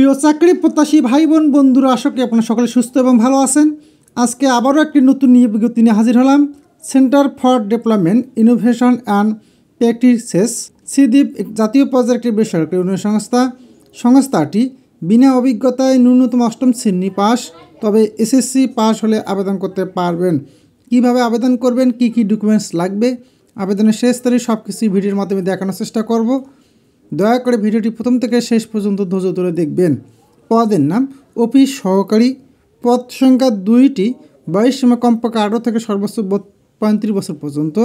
প্রিয় চাকরি প্রত্যাশী ভাই বোন বন্ধুরা, আশা করি আপনারা সকলে সুস্থ এবং ভালো আছেন। আজকে আবারও একটি নতুন নিয়োগ বিজ্ঞপ্তি নিয়ে হাজির হলাম। Centre for development innovation and practices CDIP জাতীয় পর্যায়ের একটি বেসরকারি উন্নয়ন সংস্থা। সংস্থাটি বিনা অভিজ্ঞতায় ন্যূনতম অষ্টম শ্রেণী পাস, তবে এসএসসি পাস হলে আবেদন করতে পারবেন। কিভাবে আবেদন করবেন, কি কি ডকুমেন্টস লাগবে, আবেদনের শেষ তারিখ সব কিছু ভিডিওর মাধ্যমে দেখানোর চেষ্টা করব। দয়া করে ভিডিওটি প্রথম থেকে শেষ পর্যন্ত ধৈর্য ধরে দেখবেন। পদের নাম অফিস সহকারী, পদ সংখ্যা 2টি, বয়স সীমা কমপক্ষে 18 থেকে সর্বোচ্চ 35 বছর পর্যন্ত।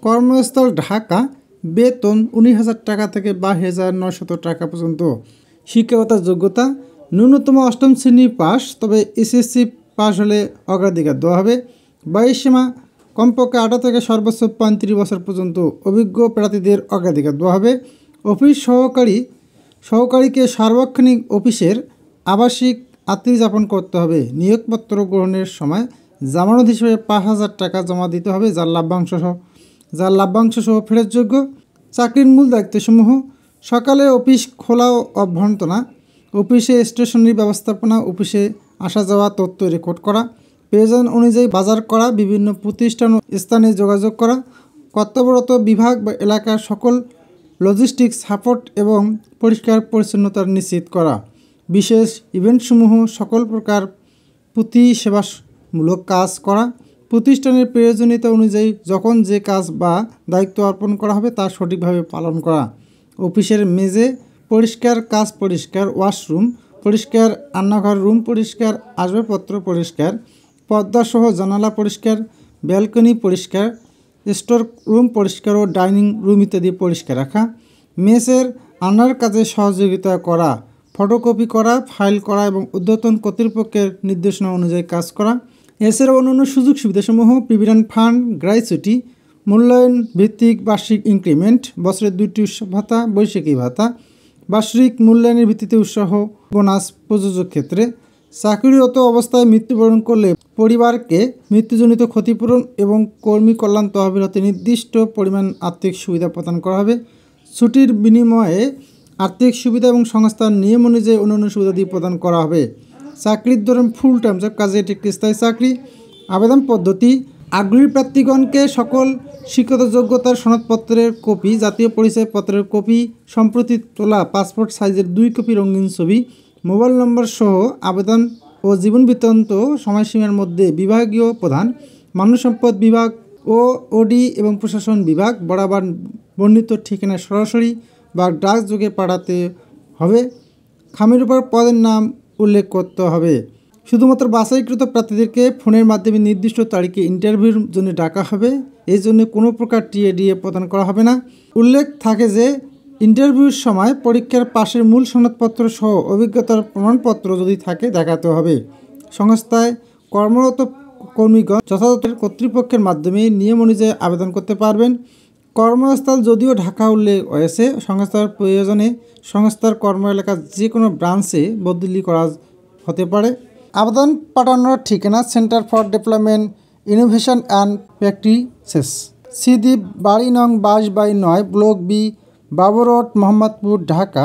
কর্মস্থল ঢাকা, বেতন 19,000 টাকা থেকে 22,900 টাকা পর্যন্ত। শিক্ষাগত যোগ্যতা ন্যূনতম অষ্টম শ্রেণী পাস, তবে এসএসসি পাস হলে অগ্রাধিকার দেওয়া হবে। বয়স সীমা কমপক্ষে 18 থেকে সর্বোচ্চ 35 বছর পর্যন্ত। অভিজ্ঞ প্রার্থীদের অগ্রাধিকার দেওয়া হবে। অফিস সহকারীকে সার্বক্ষণিক অফিসের আবাসিক আত্মীয় যাপন করতে হবে। নিয়োগপত্র গ্রহণের সময় জামানত হিসেবে 5,000 টাকা জমা দিতে হবে, যার লাভ্যাংশ সহ ফেরতযোগ্য। চাকরির মূল দায়িত্বসমূহ: সকালে অফিস খোলা ও অভ্যর্থনা, অফিসে স্টেশনারি ব্যবস্থাপনা, অফিসে আসা যাওয়া তথ্য রেকর্ড করা, প্রয়োজন অনুযায়ী বাজার করা, বিভিন্ন প্রতিষ্ঠান ও স্থানে যোগাযোগ করা, কর্তব্যরত বিভাগ বা এলাকার সকল লজিস্টিক্স সাপোর্ট এবং পরিষ্কার পরিচ্ছন্নতা নিশ্চিত করা। বিশেষ ইভেন্টসমূহ সকল প্রকার সেবামূলক কাজ করা। প্রতিষ্ঠানের প্রয়োজনীয়তা অনুযায়ী যখন যে কাজ বা দায়িত্ব অর্পণ করা হবে তা সঠিকভাবে পালন করা। অফিসের মেঝে পরিষ্কার, কাজ পরিষ্কার, ওয়াশরুম পরিষ্কার, রান্নাঘর রুম পরিষ্কার, আসবাবপত্র পরিষ্কার, পর্দাসহ জানালা পরিষ্কার, ব্যালকনি পরিষ্কার, স্টোর রুম পরিষ্কার ও ডাইনিং রুম ইত্যাদি পরিষ্কার রাখা। মেসের রান্নার কাজে সহযোগিতা করা, ফটোকপি করা, ফাইল করা এবং ঊর্ধ্বতন কর্তৃপক্ষের নির্দেশনা অনুযায়ী কাজ করা। এছাড়াও অন্যান্য সুযোগ সুবিধাসমূহ: প্রভিডেন্ট ফান্ড, গ্র্যাচুইটি, মূল্যায়ন ভিত্তিক বার্ষিক ইনক্রিমেন্ট, বছরের 2টি উৎসব ভাতা, বৈশাখী ভাতা, বার্ষিক মূল্যায়নের ভিত্তিতে উৎসাহ বোনাস প্রযোজ্য ক্ষেত্রে। চাকরিরত অবস্থায় মৃত্যুবরণ করলে পরিবারকে মৃত্যুজনিত ক্ষতিপূরণ এবং কর্মী কল্যাণ তহবিল হতে নির্দিষ্ট পরিমাণ আর্থিক সুবিধা প্রদান করা হবে। ছুটির বিনিময়ে আর্থিক সুবিধা এবং সংস্থার নিয়ম অনুযায়ী অন্যান্য সুবিধাদি প্রদান করা হবে। চাকরির ধরন ফুল টাইম জব, কাজে এটি একটি স্থায়ী চাকরি। আবেদন পদ্ধতি: আগ্রহী প্রার্থীগণকে সকল শিক্ষাগত যোগ্যতার সনদপত্রের কপি, জাতীয় পরিচয়পত্রের কপি, সম্প্রতি তোলা পাসপোর্ট সাইজের 2 কপি রঙিন ছবি, মোবাইল নম্বর সহ আবেদন ও জীবন বৃত্তান্ত সময়সীমার মধ্যে বিভাগীয় প্রধান, মানব সম্পদ বিভাগ ও ওডি এবং প্রশাসন বিভাগ বরাবর বর্ণিত ঠিকানায় সরাসরি বা ডাকযোগে পাঠাতে হবে। খামের উপর পদের নাম উল্লেখ করতে হবে। শুধুমাত্র বাছাইকৃত প্রার্থীদেরকে ফোনের মাধ্যমে নির্দিষ্ট তারিখে ইন্টারভিউর জন্য ডাকা হবে। এই জন্য কোনো প্রকার টিএডিএ প্রদান করা হবে না। উল্লেখ থাকে যে ইন্টারভিউর সময় পরীক্ষার পাশের মূল সনদপত্র সহ অভিজ্ঞতার প্রমাণপত্র যদি থাকে দেখাতে হবে। সংস্থায় কর্মরত কর্মীগণ যথাযথ কর্তৃপক্ষের মাধ্যমে নিয়ম অনুযায়ী আবেদন করতে পারবেন। কর্মস্থল যদিও ঢাকা উল্লেখ হয়েছে, সংস্থার প্রয়োজনে সংস্থার কর্ম এলাকার যে কোনো ব্রাঞ্চে বদলি করা হতে পারে। আবেদন পাঠানোর ঠিকানা: centre for development innovation and practices, CDIP, বাড়ি নং 22/9, block B, Babu road, Mohammadpur, Dhaka